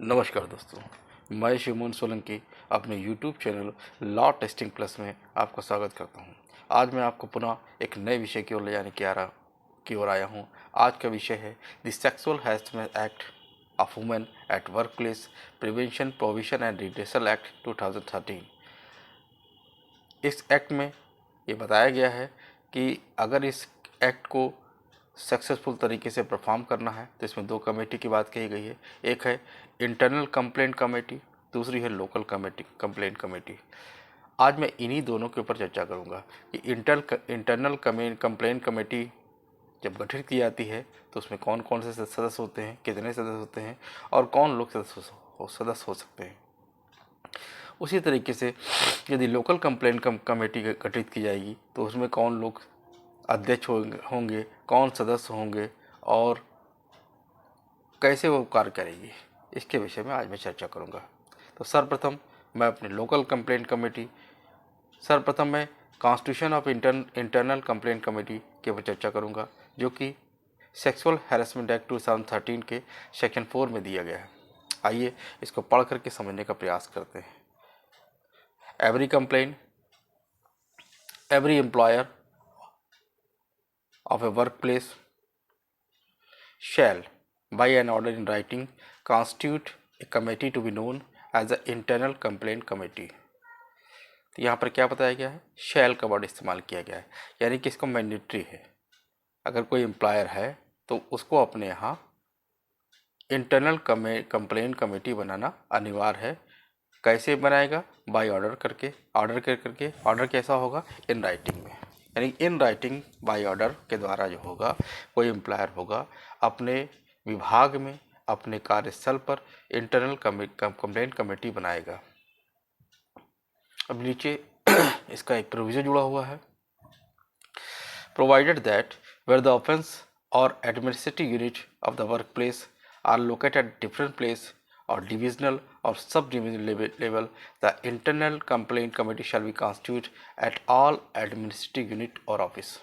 नमस्कार दोस्तों, मैं शिवमोहन सोलंकी अपने YouTube channel law testing plus में आपका स्वागत करता हूं। आज मैं आपको पुनः एक नए विषय की ओर ले जाने की ओर आया हूं। आज का विषय है the sexual harassment act of women at work place prevention provision and redressal act 2013। इस एक्ट में ये बताया गया है कि अगर इस एक्ट को सक्सेसफुल तरीके से परफॉर्म करना है तो इसमें दो कमेटी की बात कही गई है। एक है इंटरनल कंप्लेंट कमेटी, दूसरी है लोकल कंप्लेंट कमेटी। आज मैं इन्हीं दोनों के ऊपर चर्चा करूंगा कि इंटरनल कंप्लेंट कमेटी जब गठित की जाती है तो उसमें कौन कौन से सदस्य होते हैं, कितने सदस्य होते हैं और कौन लोग सदस्य हो सकते हैं। उसी तरीके से यदि लोकल कंप्लेंट कमेटी गठित की जाएगी तो उसमें कौन लोग अध्यक्ष होंगे, कौन सदस्य होंगे और कैसे वो कार्य करेगी, इसके विषय में आज मैं चर्चा करूंगा। तो सर्वप्रथम मैं constitution of internal complaint committee के ऊपर चर्चा करूंगा, जो कि सेक्सुअल हैरेसमेंट एक्ट 2013 के सेक्शन 4 में दिया गया है। आइए इसको पढ़ करके समझने का प्रयास करते हैं। Every employer of a workplace shall, by an order in writing, constitute a committee to be known as the internal complaint committee। तो यहाँ पर क्या बताया गया है, शैल का वर्ड इस्तेमाल किया गया है, यानी कि इसको मैंडेटरी है। अगर कोई एम्प्लॉयर है तो उसको अपने यहाँ इंटरनल कंप्लेंट कमेटी बनाना अनिवार्य है। कैसे बनाएगा? बाय ऑर्डर करके। ऑर्डर कैसा होगा? इन राइटिंग में, यानी इन राइटिंग बाय ऑर्डर के द्वारा जो होगा, कोई एम्प्लॉयर होगा अपने विभाग में, अपने कार्यस्थल पर इंटरनल कंप्लेंट कमेटी बनाएगा। अब नीचे इसका एक प्रोविजन जुड़ा हुआ है। Provided that where the offence और administrative unit of the work place are located at different place or divisional or sub-divisional level, the internal complaint committee shall be constituted at all administrative unit or office।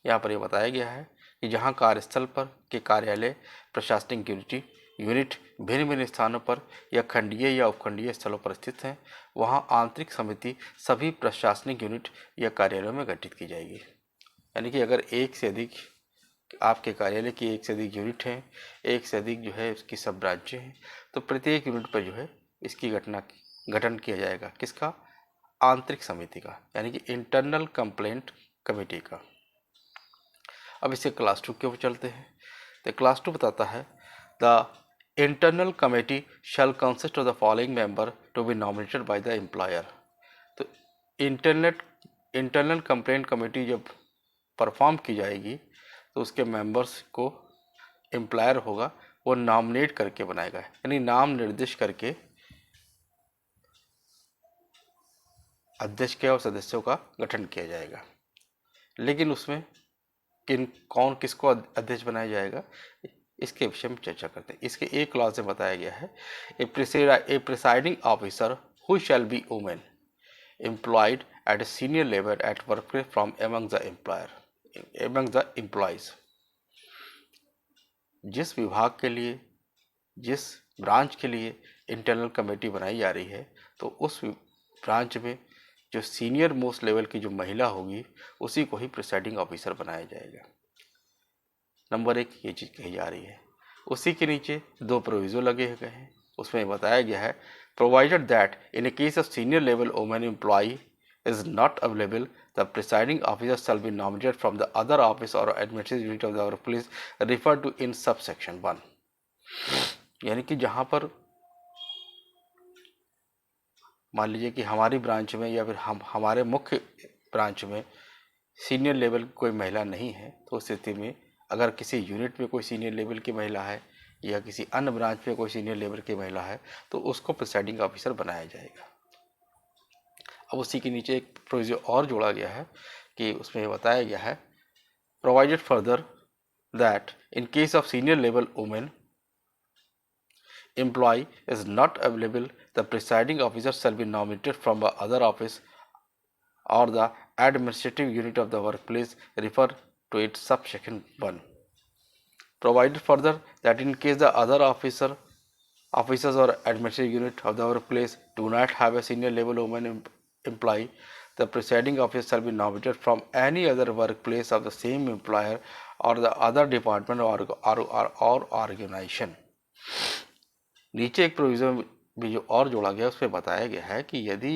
यहाँ पर यह बताया गया है कि जहाँ कार्यस्थल पर के कार्यालय, प्रशासनिक यूनिट भिन्न भिन्न स्थानों पर या खंडीय या उपखंडीय स्थलों पर स्थित हैं, वहाँ आंतरिक समिति सभी प्रशासनिक यूनिट या कार्यालयों में गठित की जाएगी। यानी कि अगर एक से अधिक आपके कार्यालय की एक से अधिक यूनिट हैं, एक से अधिक जो है उसकी सब ब्रांचें हैं, तो प्रत्येक यूनिट पर जो है इसकी गठन किया जाएगा। किसका? आंतरिक समिति का, यानी कि इंटरनल कंप्लेंट कमेटी का। अब इसे क्लास 2 के ऊपर चलते हैं। तो क्लास 2 बताता है the internal committee shall consist of the following member to be nominated by the employer. तो इंटरनल कंप्लेंट कमेटी जब परफॉर्म की जाएगी तो उसके मेंबर्स को एम्प्लॉयर होगा वो नॉमिनेट करके बनाएगा, यानी नाम निर्दिष्ट करके अध्यक्ष के और सदस्यों का गठन किया जाएगा। लेकिन उसमें कौन किसको अध्यक्ष बनाया जाएगा, इसके विषय में चर्चा करते हैं। इसके एक क्लॉज में बताया गया है, a presiding officer who shall be women employed at a senior level at workplace from among the employees. जिस विभाग के लिए, जिस ब्रांच के लिए इंटरनल कमेटी बनाई जा रही है, तो उस ब्रांच में जो सीनियर मोस्ट लेवल की जो महिला होगी उसी को ही प्रिसाइडिंग ऑफिसर बनाया जाएगा। नंबर 1 ये चीज़ कही जा रही है। उसी के नीचे दो प्रोविजन लगे गए हैं। उसमें बताया गया है, provided that in A case of senior level women employee is not available, the presiding officer shall be nominated from the other office or administrative unit of the workplace referred to in subsection 1। यानी कि जहाँ पर मान लीजिए कि हमारी branch में या फिर हमारे मुख्य ब्रांच में सीनियर लेवल कोई महिला नहीं है, तो उस स्थिति में अगर किसी यूनिट में कोई सीनियर लेवल की महिला है या किसी अन्य ब्रांच में कोई सीनियर लेवल की महिला है, तो उसको प्रिसाइडिंग ऑफिसर बनाया जाएगा। अब उसी के नीचे एक प्रोविजन और जोड़ा गया है कि उसमें बताया गया है, provided further that in case of senior level women employee is not available, the presiding officer shall be nominated from the other office or the administrative unit of the workplace referred to its subsection 1। Provided further that in case the other officer Officers or administrative unit of the workplace do not have a senior level woman employee, the presiding officer shall be nominated from any other workplace of the same employer or the other department or organization. नीचे एक provision भी जो और जोड़ा गया उसमें बताया गया है कि यदि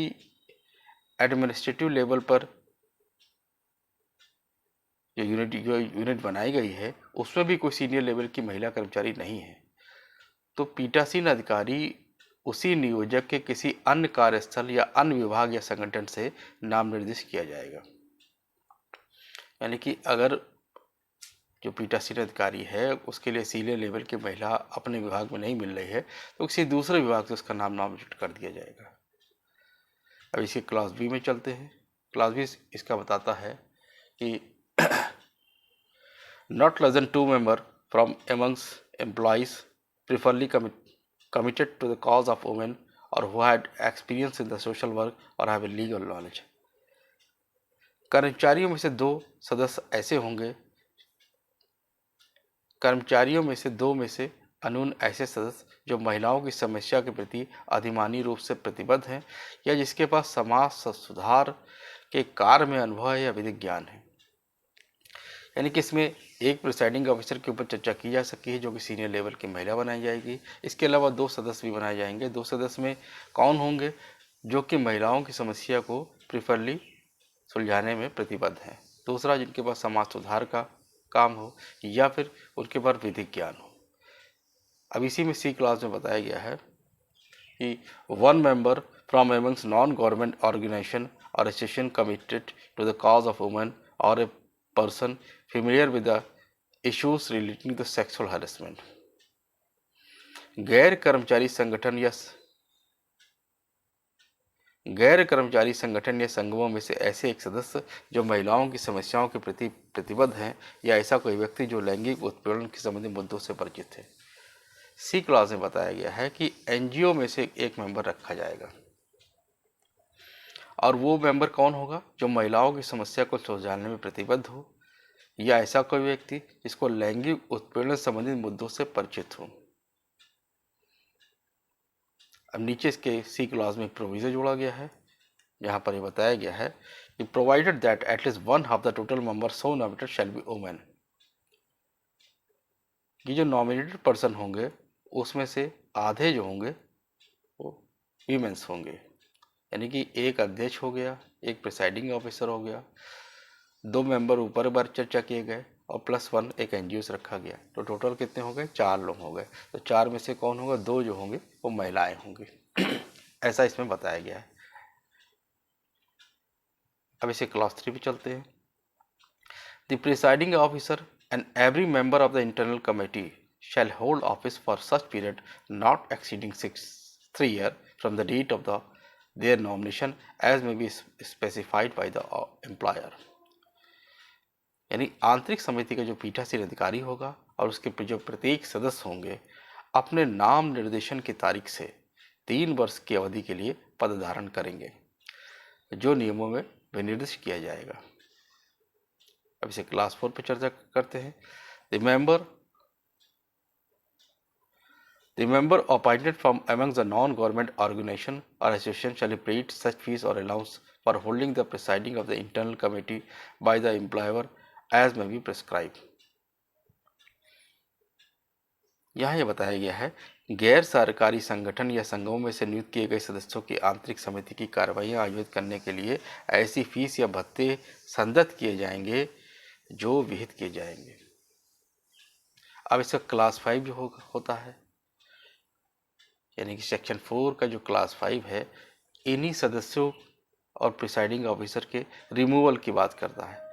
एडमिनिस्ट्रेटिव लेवल पर जो यूनिट बनाई गई है उसमें भी कोई सीनियर लेवल की महिला कर्मचारी नहीं है तो पीठासीन अधिकारी उसी नियोजक के किसी अन्य कार्यस्थल या अन्य विभाग या संगठन से नाम निर्दिष्ट किया जाएगा। यानी कि अगर जो पीठासीन अधिकारी है उसके लिए सीनियर लेवल की महिला अपने विभाग में नहीं मिल रही है तो किसी दूसरे विभाग से उसका नाम नामजद कर दिया जाएगा। अब इसके क्लास बी में चलते हैं। क्लास बी इसका बताता है कि not less than 2 member from amongst employees preferably committed to the cause of women or who had experience in the social work or have a legal knowledge। कर्मचारियों में से दो में से अन्यून ऐसे सदस्य जो महिलाओं की समस्या के प्रति अधिमानी रूप से प्रतिबद्ध हैं या जिसके पास समाज सुधार के कार्य में अनुभव है या विधिक ज्ञान है। यानी कि इसमें एक प्रिसाइडिंग ऑफिसर के ऊपर चर्चा की जा सकती है जो कि सीनियर लेवल की महिला बनाई जाएगी। इसके अलावा 2 सदस्य भी बनाए जाएंगे। 2 सदस्य में कौन होंगे? जो कि महिलाओं की समस्या को प्रिफरली सुलझाने में प्रतिबद्ध हैं। दूसरा, जिनके पास समाज सुधार का काम हो या फिर उनके पास विधिक ज्ञान हो। अब इसी में सी क्लास में बताया गया है कि 1 member from amongst non government organisation और association committed to the cause of women और a person familiar with the issues relating to sexual harassment। गैर कर्मचारी संगठन या संगमों में से ऐसे एक सदस्य जो महिलाओं की समस्याओं के प्रति प्रतिबद्ध हैं या ऐसा कोई व्यक्ति जो लैंगिक उत्पीड़न के संबंधी मुद्दों से परिचित है। सी क्लास में बताया गया है कि एनजीओ में से एक मेंबर रखा जाएगा और वो मेंबर कौन होगा? जो महिलाओं की समस्या को सुलझाने में प्रतिबद्ध हो या ऐसा कोई व्यक्ति जिसको लैंगिक उत्पीड़न संबंधित मुद्दों से परिचित हो। अब नीचे इसके सी क्लॉज में प्रोविजन जोड़ा गया है जहां पर ये बताया गया है कि provided that at least 1 of the total member so nominated shell be women. कि जो नॉमिनेटेड पर्सन होंगे उसमें से आधे जो होंगे वो वीमेंस होंगे। यानी कि एक अध्यक्ष हो गया, एक प्रिसाइडिंग ऑफिसर हो गया, 2 मेंबर ऊपर बार चर्चा किए गए और +1 एक एनजीओ से रखा गया। तो टोटल कितने हो गए? 4 लोग हो गए। तो 4 में से कौन होगा? 2 जो होंगे वो महिलाएं होंगी। ऐसा इसमें बताया गया है। अब इसे क्लास 3 पे चलते हैं। The presiding officer and every member of the internal committee shall hold office for such period not exceeding 3 years from the date of their nomination as may be specified by the employer। यानी आंतरिक समिति का जो पीठासीन अधिकारी होगा और उसके जो प्रत्येक सदस्य होंगे अपने नाम निर्देशन की तारीख से 3 वर्ष की अवधि के लिए पद धारण करेंगे जो नियमों में विनिर्दिष्ट किया जाएगा। अब इसे क्लास 4 पे चर्चा करते हैं। The member appointed from among the non-government organization or association shall be paid such fees or allowance for holding the presiding of the internal committee by the employer as may be prescribed। यहाँ यह बताया गया है गैर सरकारी संगठन या संघों में से नियुक्त किए गए सदस्यों की आंतरिक समिति की कार्रवाइयाँ आयोजित करने के लिए ऐसी फीस या भत्ते संदत्त किए जाएंगे जो विहित किए जाएंगे। अब इसका क्लास 5 जो होता है यानी कि सेक्शन 4 का जो क्लास 5 है इन्हीं सदस्यों और प्रिसाइडिंग ऑफिसर के रिमूवल की बात करता है।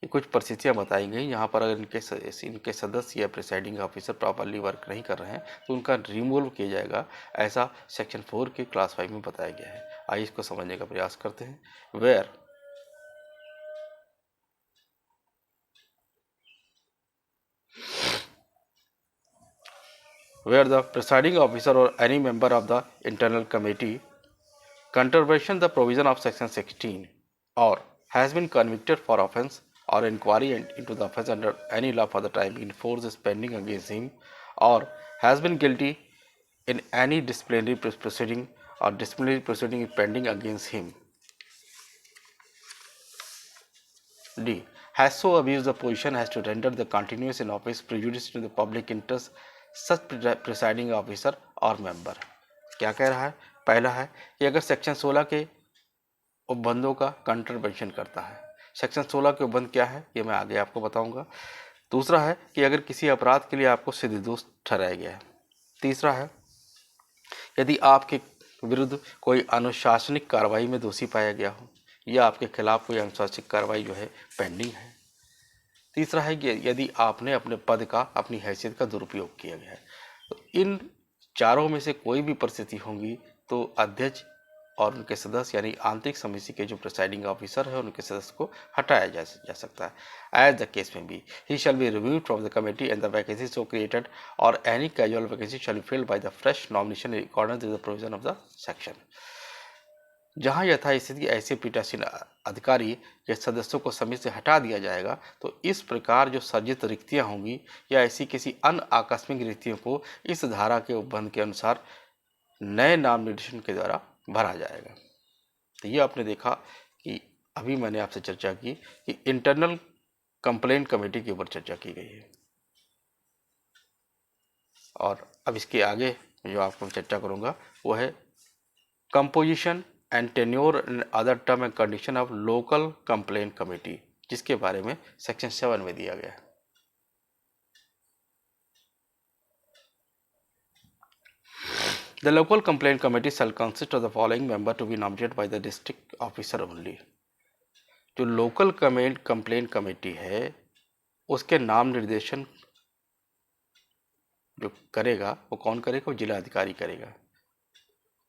कि कुछ परिस्थितियां बताई गई यहाँ पर अगर इनके सदस्य या प्रिसाइडिंग ऑफिसर प्रॉपरली वर्क नहीं कर रहे हैं तो उनका रिमूवल किया जाएगा। ऐसा सेक्शन 4 के क्लास 5 में बताया गया है। आइए इसको समझने का प्रयास करते हैं। where the presiding officer or any member of the internal committee contravened the provision of section 16 or has been convicted for offence or inquiry into the offence under any law for the time in force is pending against him or has been guilty in any disciplinary proceeding or disciplinary proceeding pending against him. D. Has so abused the position as to render the continuance in office prejudice to the public interest such presiding officer or member. क्या कह रहा है? पहला है कि अगर section 16 के उपबंधों का कंट्रवेंशन करता है। सेक्शन 16 के उपबंध क्या है ये मैं आगे आपको बताऊंगा। दूसरा है कि अगर किसी अपराध के लिए आपको सिद्ध दोष ठहराया गया है। तीसरा है यदि आपके विरुद्ध कोई अनुशासनिक कार्रवाई में दोषी पाया गया हो या आपके खिलाफ कोई अनुशासनिक कार्रवाई जो है पेंडिंग है। तीसरा है कि यदि आपने अपने पद का अपनी हैसियत का दुरुपयोग किया गया है। तो इन चारों में से कोई भी परिस्थिति होगी तो अध्यक्ष और उनके सदस्य यानी आंतरिक समिति के जो प्रिसाइडिंग ऑफिसर है उनके सदस्य को हटाया जा सकता है। एज द केस में be he shall be reviewed from the committee and the vacancy so created और any casual vacancy shall be filled by the fresh nomination in accordance with the provision of the section. जहां यथास्थिति ऐसे पीठासीन अधिकारी या सदस्यों को समिति से हटा दिया जाएगा तो इस प्रकार जो सर्जित रिक्तियां होंगी या ऐसी किसी अन्य आकस्मिक रिक्तियों को इस धारा के उपबंध के अनुसार नए नाम निर्देशन के द्वारा भरा जाएगा। तो ये आपने देखा कि अभी मैंने आपसे चर्चा की कि इंटरनल कंप्लेंट कमेटी के ऊपर चर्चा की गई है और अब इसके आगे जो आपको चर्चा करूंगा वो है composition and tenure and other term and condition of local complaint committee, जिसके बारे में सेक्शन 7 में दिया गया है। The local complaint committee shall consist of the following member to be nominated by the district officer only. जो local complaint committee है उसके नाम निर्देशन जो करेगा वो कौन करेगा? वो जिला अधिकारी करेगा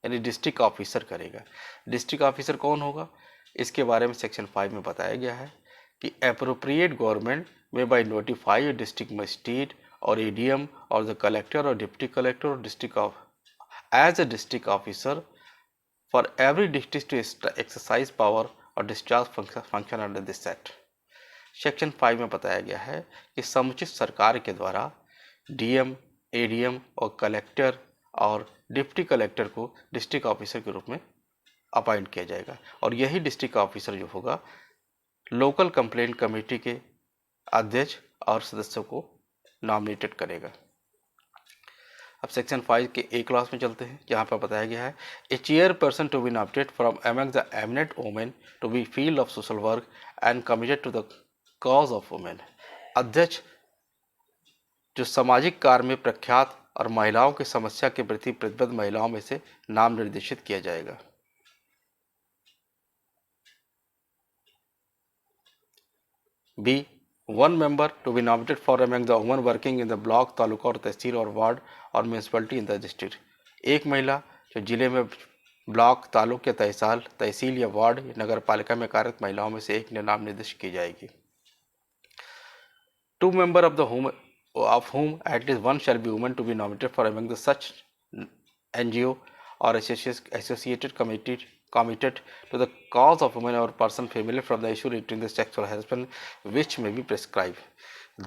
यानी डिस्ट्रिक्ट ऑफिसर करेगा। डिस्ट्रिक्ट ऑफिसर कौन होगा इसके बारे में सेक्शन 5 में बताया गया है कि एप्रोप्रिएट गवर्नमेंट में बाय नोटिफाई डिस्ट्रिक्ट मजिस्ट्रेट और एडीएम और द कलेक्टर और डिप्टी कलेक्टर और district of as a district officer for every district to exercise power or discharge function under this act। Section 5 में बताया गया है कि समुचित सरकार के द्वारा डीएम, एडीएम और कलेक्टर और डिप्टी कलेक्टर को डिस्ट्रिक्ट ऑफिसर के रूप में अपॉइंट किया जाएगा और यही डिस्ट्रिक्ट ऑफिसर जो होगा लोकल कंप्लेंट कमेटी के अध्यक्ष और सदस्यों को नॉमिनेटेड करेगा। अब सेक्शन 5 के ए क्लास में चलते हैं जहाँ पर बताया गया है a chairperson to be nominated from among the eminent women to be field of social work and committed to the cause of women. अध्यक्ष जो सामाजिक कार्य में प्रख्यात और महिलाओं की समस्या के प्रति प्रतिबद्ध महिलाओं में से नाम निर्देशित किया जाएगा। B one member to be nominated for among the women working in the block, taluka और तहसील और वार्ड और म्यूनसिपलिटी इन द डिस्ट्रिक्ट। एक महिला जो जिले में ब्लॉक, तालुक या तहसील या वार्ड या नगर पालिका में कार्यरत महिलाओं में से एक ने नाम निर्देशित की जाएगी। Two member of whom at least one shall be women to be nominated for among the such NGO or associated committed to the cause of women or person familiar from the issue relating to sexual harassment which may be prescribed।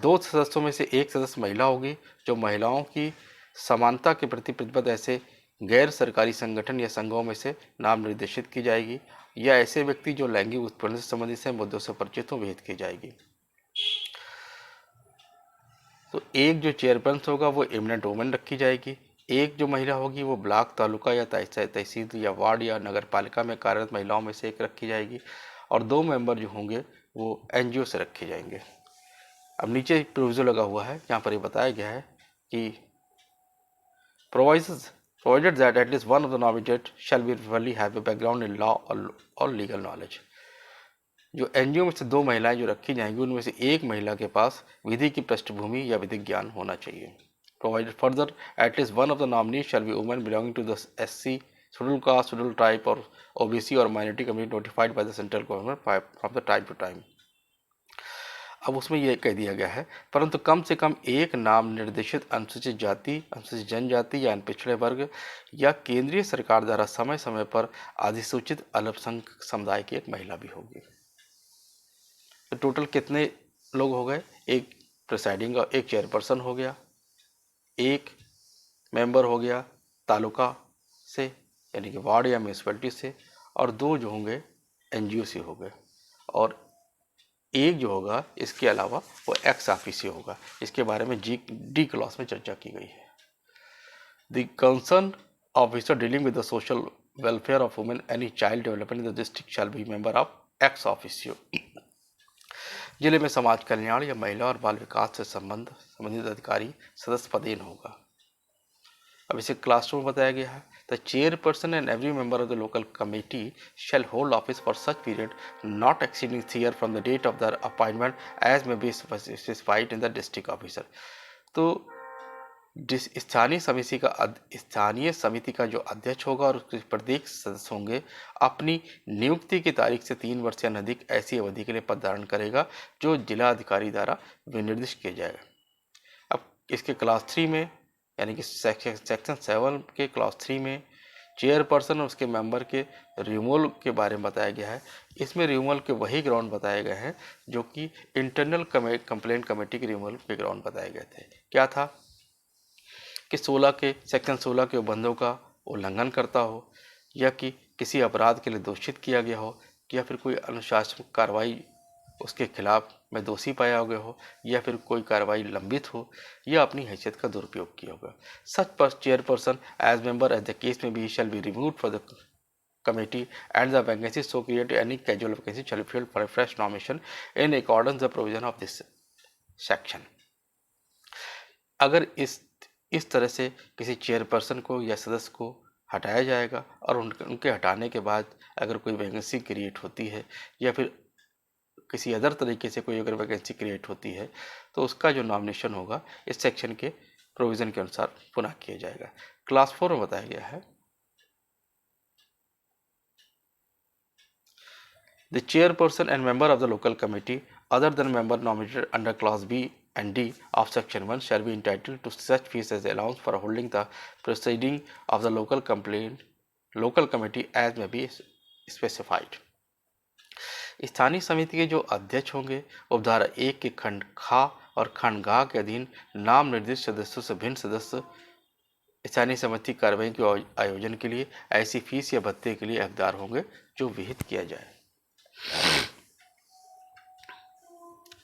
दो सदस्यों में से एक सदस्य महिला होगी जो महिलाओं की समानता के प्रति प्रतिबद्ध ऐसे गैर सरकारी संगठन या संघों में से नाम निर्देशित की जाएगी या ऐसे व्यक्ति जो लैंगिक उत्पीड़न से संबंधित से मुद्दों से परिचित हो विहित की जाएगी। तो एक जो चेयरपर्सन होगा वो एमिनेंट वुमेन रखी जाएगी, एक जो महिला होगी वो ब्लॉक, तालुका या तहसील या वार्ड या नगर पालिका में कार्यरत महिलाओं में से एक रखी जाएगी और दो मेंबर जो होंगे वो एनजीओ से रखे जाएंगे। अब नीचे प्रोविजो लगा हुआ है यहाँ पर ये बताया गया है कि provided that at least one of the nominated shall be really have a background in law or legal knowledge। जो एनजीओ में से दो महिलाएं जो रखी जाएंगी उनमें से एक महिला के पास विधि की पृष्ठभूमि या विधिक ज्ञान होना चाहिए। Provided further at least one of the nominee shall be women belonging to the SC, schedule caste, schedule tribe और ओबीसी और minority community notified by the central government from the time to time. अब उसमें यह कह दिया गया है परंतु कम से कम एक नाम निर्देशित अनुसूचित जाति, अनुसूचित जनजाति या पिछड़े वर्ग या केंद्रीय सरकार द्वारा समय समय पर अधिसूचित अल्पसंख्यक समुदाय की एक महिला भी होगी। तो टोटल कितने लोग हो गए? एक प्रिसाइडिंग, एक चेयरपर्सन हो गया, एक मेंबर हो गया, तालुका से यानी कि वार्ड या म्यूनसिपैलिटी से, और 2 जो होंगे एनजीओ से हो गए, और एक जो होगा इसके अलावा वो एक्स ऑफिसियो होगा। इसके बारे में डी क्लॉज में चर्चा की गई है। The concern officer dealing with the social welfare of women any child development in the district shall be member of ex officio. जिले में समाज कल्याण या महिला और बाल विकास से संबंधित अधिकारी सदस्य पदेन होगा। अब इसे क्लास 2 में बताया गया है। The chairperson and every member of the local committee shall hold office for such period not exceeding 3 year from the date of the appointment as में be specified in the district officer. तो स्थानीय समिति का जो अध्यक्ष होगा और उसके प्रत्येक सदस्य होंगे अपनी नियुक्ति की तारीख से 3 वर्ष या अधिक ऐसी अवधि के लिए पद धारण करेगा जो जिला अधिकारी द्वारा विनिर्दिष्ट किया जाएगा। अब इसके क्लास 3 में यानी कि सेक्शन 7 के क्लास 3 में चेयरपर्सन और उसके मेंबर के रिमूवल के बारे में बताया गया है। इसमें रिमूवल के वही ग्राउंड बताए गए हैं जो कि इंटरनल कंप्लेंट कमेटी के रिमूवल के ग्राउंड बताए गए थे। क्या था कि सेक्शन 16 के उपबंधों का उल्लंघन करता हो, या कि किसी अपराध के लिए दोषित किया गया हो, या फिर कोई अनुशासनिक कार्रवाई उसके खिलाफ में दोषी पाया गया हो, या फिर कोई कार्रवाई लंबित हो, या अपनी हैसियत का दुरुपयोग किया होगा। सच पर chairperson as member as the case में be shall be removed for the committee and the vacancy so create any casual vacancy shall be filled for a fresh nomination in accordance the provision of this section. अगर इस तरह से किसी chairperson को या सदस्य को हटाया जाएगा और उनके हटाने के बाद अगर कोई वैकेंसी क्रिएट होती है या फिर किसी अदर तरीके से कोई अगर वैकेंसी क्रिएट होती है तो उसका जो नॉमिनेशन होगा इस सेक्शन के प्रोविज़न के अनुसार पुनः किया जाएगा। क्लास 4 में बताया गया है the chairperson and member of the local committee other than member nominated under clause B and D of section 1 shall be entitled to such fees as allowance for holding the proceeding of the local committee as may be specified। स्थानीय समिति के जो अध्यक्ष होंगे उपधारा 1 के खंड खा और खंड गा के अधीन नाम निर्दिष्ट सदस्यों से भिन्न सदस्य स्थानीय समिति कार्रवाई के आयोजन के लिए ऐसी फीस या भत्ते के लिए हकदार होंगे जो विहित किया जाए।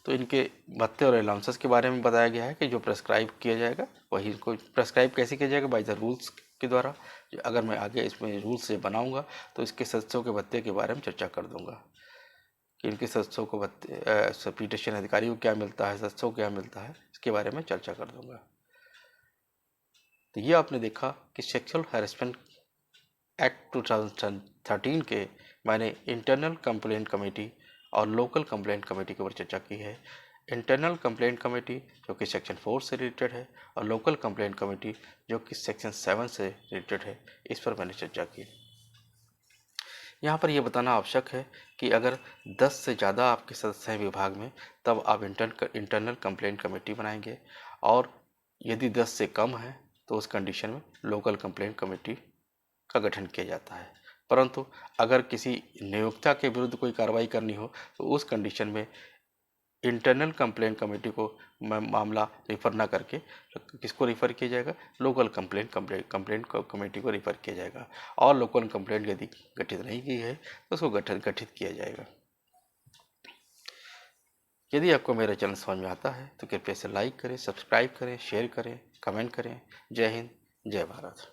तो इनके भत्ते और अलाउंसेस के बारे में बताया गया है कि जो प्रेस्क्राइब किया जाएगा वही इनको प्रेस्क्राइब कैसे किया जाएगा बाय द रूल्स के द्वारा। अगर मैं आगे इसमें रूल्स से बनाऊंगा तो इसके सदस्यों के भत्ते के बारे में चर्चा कर दूंगा कि इनके सदस्यों को भत्ते पिटिशन अधिकारी को क्या मिलता है, सदस्यों को क्या मिलता है, इसके बारे में चर्चा कर दूंगा। तो ये आपने देखा कि सेक्सुअल हैरेसमेंट एक्ट 2013 के मैंने इंटरनल कंप्लेंट कमेटी और लोकल कंप्लेंट कमेटी के ऊपर चर्चा की है। इंटरनल कंप्लेंट कमेटी जो कि सेक्शन 4 से रिलेटेड है और लोकल कंप्लेंट कमेटी जो कि सेक्शन 7 से रिलेटेड है, इस पर मैंने चर्चा की। यहाँ पर यह बताना आवश्यक है कि अगर 10 से ज़्यादा आपके सदस्य हैं विभाग में तब आप इंटरनल कंप्लेंट कमेटी बनाएंगे, और यदि 10 से कम है तो उस कंडीशन में लोकल कंप्लेंट कमेटी का गठन किया जाता है। परंतु अगर किसी नियोक्ता के विरुद्ध कोई कार्रवाई करनी हो तो उस कंडीशन में इंटरनल कंप्लेंट कमेटी को मामला रिफ़र ना करके किसको रिफ़र किया जाएगा, लोकल कंप्लेंट कमेटी को रिफ़र किया जाएगा। और लोकल कंप्लेंट यदि गठित नहीं की है तो उसको गठित किया जाएगा। यदि आपको मेरा चैनल समझ में आता है तो कृपया इसे लाइक करें, सब्सक्राइब करें, शेयर करें, कमेंट करें। जय हिंद, जय भारत।